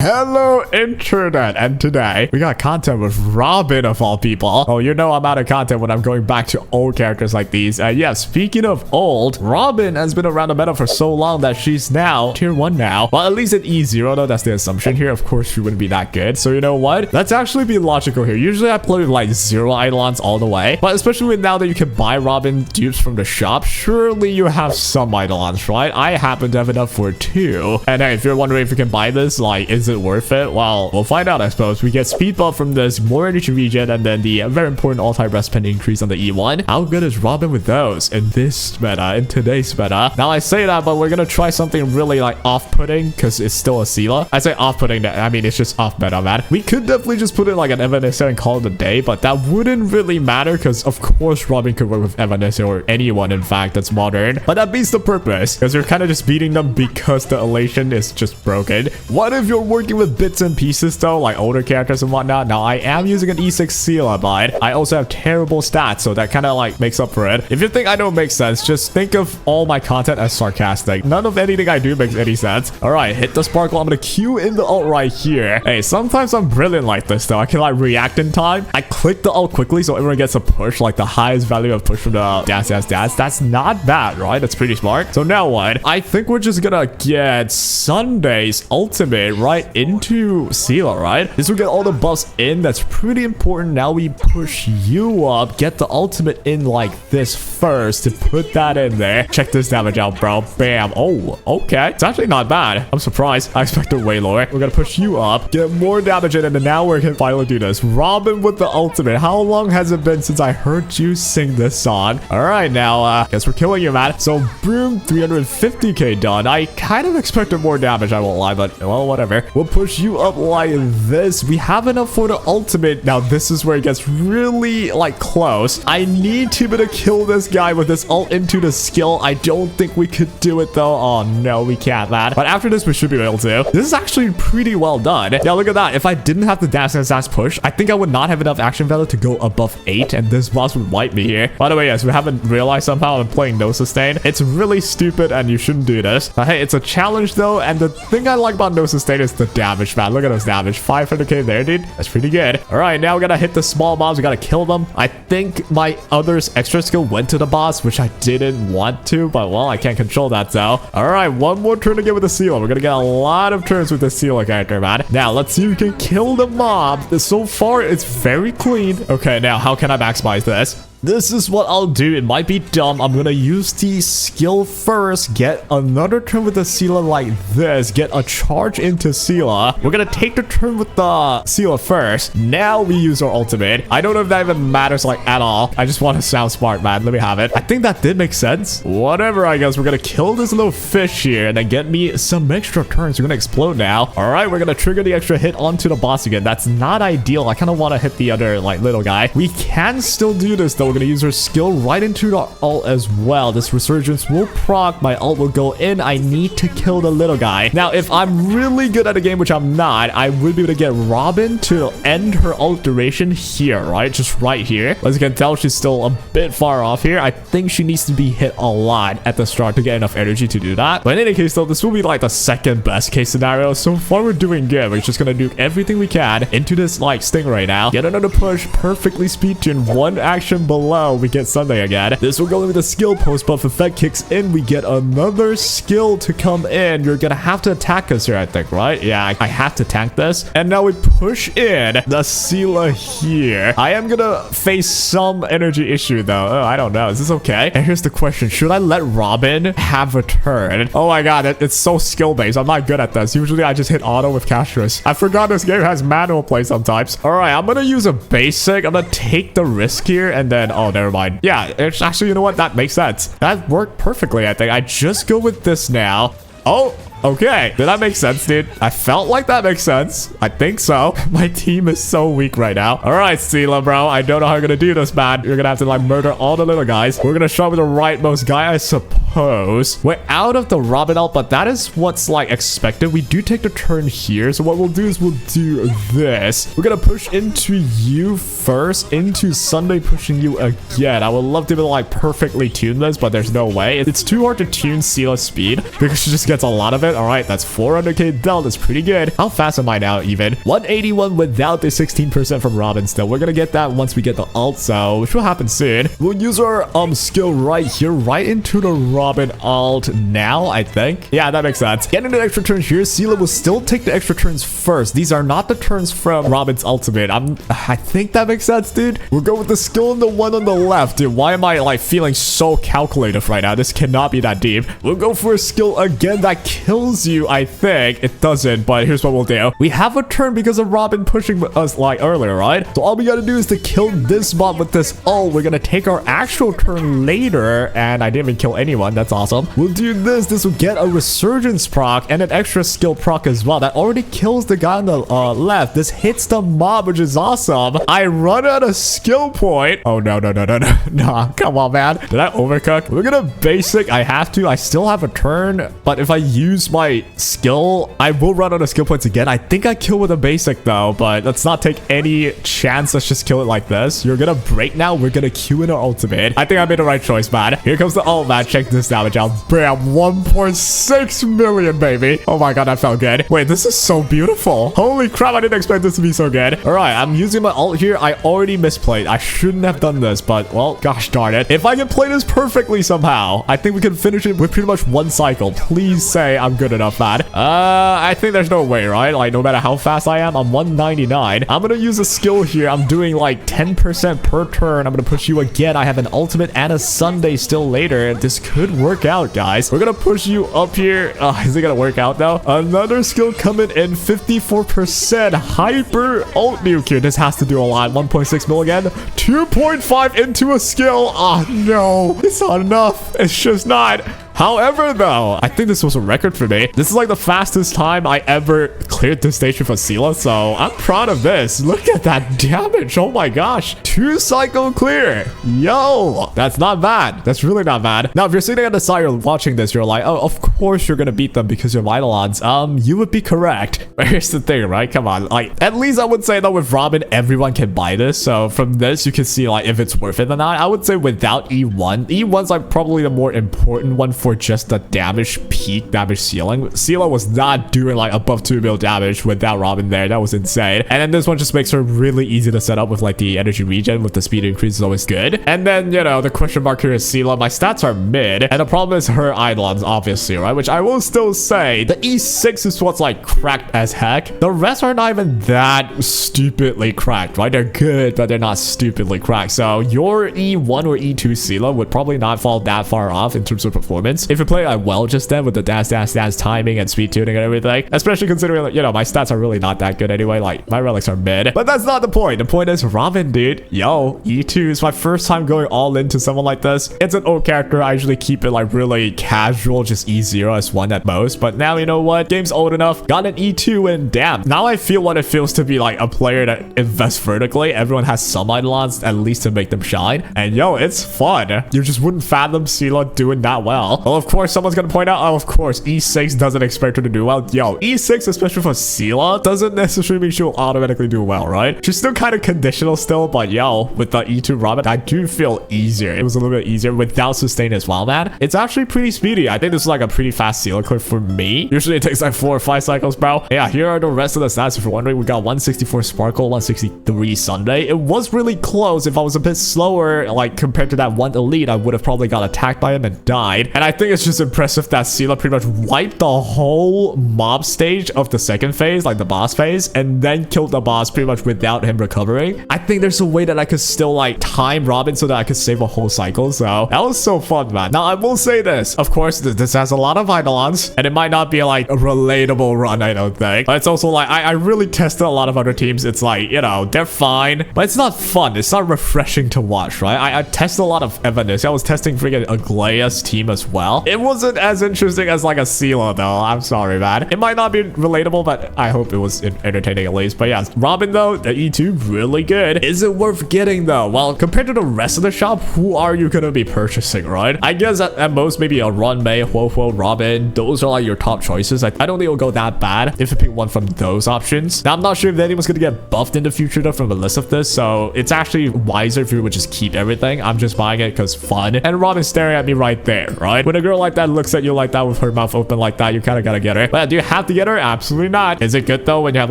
Hello internet, and today we got content with Robin of all people. Oh, you know I'm out of content when I'm going back to old characters like these. Yeah, speaking of old, Robin has been around the meta for so long that she's now tier 1 now. Well, at least at E0 though, that's the assumption here. Of course she wouldn't be that good. So you know what? Let's actually be logical here. Usually I play with like 0 eidolons all the way, but especially with now that you can buy Robin dupes from the shop, surely you have some eidolons, right? I happen to have enough for 2. And hey, if you're wondering if you can buy this, like, is it worth it? Well, we'll find out, I suppose. We get speed buff from this, more energy regen, and then the very important all-time rest pending increase on the E1. How good is Robin with those in this meta, in today's meta? Now I say that, but we're gonna try something really like off-putting because it's still a Seele. I say off-putting, I mean it's just off meta, man. We could definitely just put in like an Evanescent and call it a day, but that wouldn't really matter because of course Robin could work with Evanescent or anyone in fact that's modern, but that beats the purpose because you're kind of just beating them because the elation is just broken. What if you're working with bits and pieces though, like older characters and whatnot? Now I am using an E6 Seele, but I also have terrible stats, so that kind of like makes up for it. If you think I don't make sense, just think of all my content as sarcastic. None of anything I do makes any sense. All right, hit the sparkle. I'm gonna queue in the ult right here. Hey, sometimes I'm brilliant like this though. I can like react in time. I click the ult quickly so everyone gets a push, like the highest value of push from the dance. That's not bad, right? That's pretty smart. So now what? I think we're just gonna get Sunday's ultimate right into Seele, right? This will get all the buffs in. That's pretty important. Now we push you up, get the ultimate in like this first to put that in there. Check this damage out, bro. Bam. Oh, okay. It's actually not bad. I'm surprised. I expected way lower. We're gonna push you up, get more damage in, and then now we can finally do this. Robin with the ultimate. How long has it been since I heard you sing this song? All right, now, guess we're killing you, man. So, boom, 350k done. I kind of expected more damage, I won't lie, but well, whatever. We'll push you up like this. We have enough for the ultimate. Now, this is where it gets really, like, close. I need to be able to kill this guy with this ult into the skill. I don't think we could do it, though. Oh, no, we can't, man. But after this, we should be able to. This is actually pretty well done. Now, look at that. If I didn't have the dash and sass push, I think I would not have enough action value to go above 8, and this boss would wipe me here. By the way, yes, we haven't realized somehow I'm playing no sustain. It's really stupid, and you shouldn't do this. But hey, it's a challenge, though, and the thing I like about no sustain is the damage, man. Look at those damage. 500k there, dude. That's pretty good. All right, now we gotta hit the small mobs. We gotta kill them. I think my other's extra skill went to the boss, which I didn't want to, but well, I can't control that, so. All right, one more turn to get with the Seele. We're gonna get a lot of turns with the Seele character, man. Now, let's see if we can kill the mob. So far, it's very clean. Okay, now, how can I maximize this? This is what I'll do. It might be dumb. I'm gonna use the skill first, get another turn with the Seele like this, get a charge into Seele. We're gonna take the turn with the Seele first. Now we use our ultimate. I don't know if that even matters like at all. I just want to sound smart, man. Let me have it. I think that did make sense. Whatever, I guess. We're gonna kill this little fish here and then get me some extra turns. We're gonna explode now. All right, we're gonna trigger the extra hit onto the boss again. That's not ideal. I kind of want to hit the other like little guy. We can still do this though. We're gonna use our skill right into the ult as well. This resurgence will proc. My ult will go in. I need to kill the little guy. Now, if I'm really good at the game, which I'm not, I would be able to get Robin to end her ult duration here, right? Just right here. As you can tell, she's still a bit far off here. I think she needs to be hit a lot at the start to get enough energy to do that. But in any case, though, this will be like the second best case scenario. So far, we're doing good. We're just gonna do everything we can into this like sting right now. Get another push, perfectly speed tune, one action below. We get Sunday again. This will go in with the skill post buff effect kicks in. We get another skill to come in. You're gonna have to attack us here, I think, right? Yeah, I have to tank this. And now we push in the Seele here. I am gonna face some energy issue though. Oh, I don't know. Is this okay? And here's the question. Should I let Robin have a turn? Oh my god, it's so skill based. I'm not good at this. Usually I just hit auto with Castrus. I forgot this game has manual play sometimes. All right, I'm gonna use a basic. I'm gonna take the risk here and then, oh, never mind. Yeah, it's actually, you know what? That makes sense. That worked perfectly, I think. I just go with this now. Oh, okay. Did that make sense, dude? I felt like that makes sense. I think so. My team is so weak right now. All right, Seele, bro. I don't know how you're gonna do this, man. You're gonna have to, like, murder all the little guys. We're gonna start with the rightmost guy, I suppose. We're out of the Robin ult, but that is what's, like, expected. We do take the turn here. So what we'll do is we'll do this. We're gonna push into you first, into Sunday, pushing you again. I would love to be, like, perfectly tune this, but there's no way. It's too hard to tune Seele's speed because she just gets a lot of it. Robin. All right, that's 400k down. That's pretty good. How fast am I now even? 181 without the 16% from Robin still. We're gonna get that once we get the ult, so which will happen soon. We'll use our skill right here, right into the Robin ult now, I think. Yeah, that makes sense. Getting the extra turns here, Seele will still take the extra turns first. These are not the turns from Robin's ultimate. I think that makes sense, dude. We'll go with the skill in the one on the left. Dude, why am I like feeling so calculative right now? This cannot be that deep. We'll go for a skill again that kills you, I think. It doesn't, but here's what we'll do. We have a turn because of Robin pushing us like earlier, right? So all we gotta do is to kill this mob with this ult. We're gonna take our actual turn later, and I didn't even kill anyone. That's awesome. We'll do this. This will get a resurgence proc and an extra skill proc as well. That already kills the guy on the left. This hits the mob, which is awesome. I run out of skill point. Oh, no. Nah, come on, man. Did I overcook? We're gonna basic. I have to. I still have a turn, but if I use my skill, I will run out of skill points again. I think I kill with a basic though, but let's not take any chance. Let's just kill it like this. You're gonna break now. We're gonna queue in our ultimate. I think I made the right choice, man. Here comes the ult, man. Check this damage out. Bam, 1.6 million, baby. Oh my god, that felt good. Wait, this is so beautiful. Holy crap, I didn't expect this to be so good. All right, I'm using my ult here. I already misplayed. I shouldn't have done this, but well, gosh darn it. If I can play this perfectly somehow, I think we can finish it with pretty much one cycle. Please say I'm good enough, man. I think there's no way, right? Like, no matter how fast I am, I'm 199. I'm gonna use a skill here. I'm doing like 10% per turn. I'm gonna push you again. I have an ultimate and a Sunday still later. This could work out, guys. We're gonna push you up here. Is it gonna work out though? Another skill coming in, 54%. Hyper ult nuke here. This has to do a lot. 1.6 mil again. 2.5 into a skill. Oh no, it's not enough. It's just not. However, though, I think this was a record for me. This is like the fastest time I ever cleared this station for Seele, so I'm proud of this. Look at that damage. Oh my gosh. 2 cycle clear. Yo, that's not bad. That's really not bad. Now, if you're sitting on the side, you're watching this, you're like, oh, of course you're gonna beat them because you're Eidolons. You would be correct. But here's the thing, right? Come on. Like, at least I would say that with Robin, everyone can buy this. So from this, you can see like if it's worth it or not. I would say without E1, E1's like probably the more important one for just the damage peak damage ceiling. Seele was not doing like above 2 mil damage without Robin there. That was insane. And then this one just makes her really easy to set up with like the energy regen with the speed increase is always good. And then, you know, the question mark here is Seele. My stats are mid. And the problem is her Eidolons, obviously, right? Which I will still say the E6 is what's like cracked as heck. The rest are not even that stupidly cracked, right? They're good, but they're not stupidly cracked. So your E1 or E2 Seele would probably not fall that far off in terms of performance if you play like well just then with the dash timing and speed tuning and everything, especially considering like, you know, my stats are really not that good anyway. Like my relics are mid, but that's not the point. The point is Robin, dude. Yo, E2 is my first time going all into someone like this. It's an old character. I usually keep it like really casual, just E0 S1 at most, but now you know what, game's old enough, got an E2, and damn, now I feel what it feels to be like a player that invests vertically. Everyone has some Eidolons at least to make them shine, and yo, it's fun. You just wouldn't fathom Seele doing that well. Well, of course someone's gonna point out, oh, of course E6 doesn't expect her to do well. Yo, E6, especially for Seele, doesn't necessarily mean she'll automatically do well, right? She's still kind of conditional still, but yo, with the E2 Robin, I do feel easier. It was a little bit easier without sustain as well, man. It's actually pretty speedy. I think this is like a pretty fast Seele clip for me. Usually it takes like 4 or 5 cycles, bro. Yeah, here are the rest of the stats. If you're wondering, we got 164 Sparkle, 163 Sunday. It was really close. If I was a bit slower, like compared to that one elite, I would have probably got attacked by him and died. And I think it's just impressive that Seele pretty much wiped the whole mob stage of the second phase, like the boss phase, and then killed the boss pretty much without him recovering. I think there's a way that I could still like time Robin so that I could save a whole cycle. So that was so fun, man. Now I will say this, of course, this has a lot of Eidolons, and it might not be like a relatable run, I don't think, but it's also like I really tested a lot of other teams. It's like, you know, they're fine, but it's not fun. It's not refreshing to watch, right? I tested a lot of Evanis. I was testing freaking Aglaea's team as well. It wasn't as interesting as like a Seele though. I'm sorry, man. It might not be relatable, but I hope it was entertaining at least. But yeah, Robin though, the E2, really good. Is it worth getting though? Well, compared to the rest of the shop, who are you gonna be purchasing, right? I guess at most maybe a Run Mei, Huo, Robin. Those are like your top choices. I don't think it'll go that bad if you pick one from those options. Now I'm not sure if anyone's gonna get buffed in the future though from a list of this, so it's actually wiser if you would just keep everything. I'm just buying it because fun. And Robin's staring at me right there, right? When a girl like that looks at you like that with her mouth open like that, you kind of gotta get her. But do you have to get her? Absolutely not. Is it good though when you have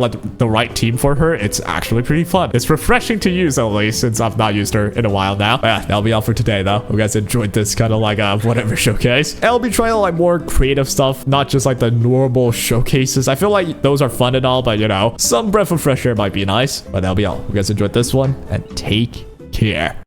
like the right team for her? It's actually pretty fun. It's refreshing to use, at least, since I've not used her in a while now. But yeah, that'll be all for today though. Hope you guys enjoyed this kind of like whatever showcase. I'll be trying like more creative stuff, not just like the normal showcases. I feel like those are fun and all, but you know, some breath of fresh air might be nice. But that'll be all. Hope you guys enjoyed this one, and take care.